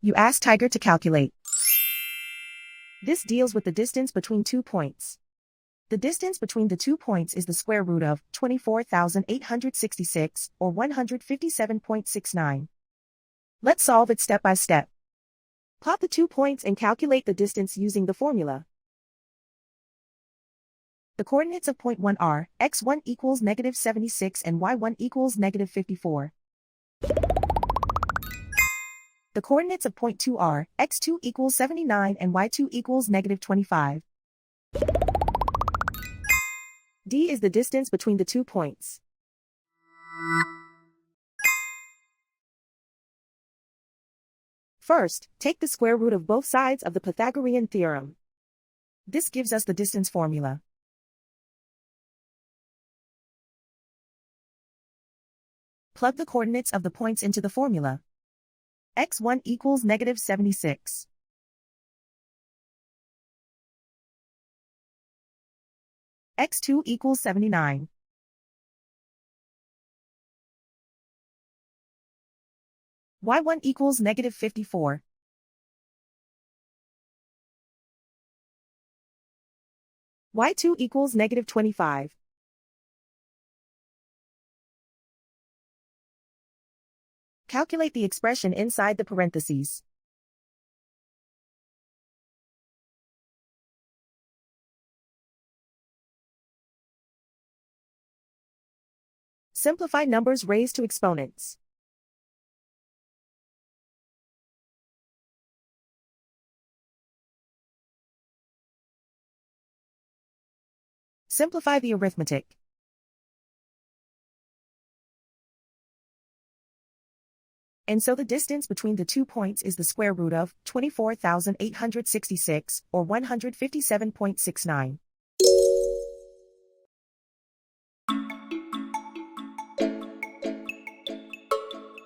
You ask Tiger to calculate. This deals with the distance between 2 points. The distance between the 2 points is the square root of 24,866, or 157.69. Let's solve it step by step. Plot the 2 points and calculate the distance using the formula. The coordinates of point 1 are, x1 equals negative 76 and y1 equals negative 54. The coordinates of point 2 are, x2 equals 79 and y2 equals negative 25. D is the distance between the 2 points. First, take the square root of both sides of the Pythagorean theorem. This gives us the distance formula. Plug the coordinates of the points into the formula. x1 equals negative 76. x2 equals 79. y1 equals negative 54. y2 equals negative 25. Calculate the expression inside the parentheses. Simplify numbers raised to exponents. Simplify the arithmetic. And so the distance between the 2 points is the square root of 24,866, or 157.69.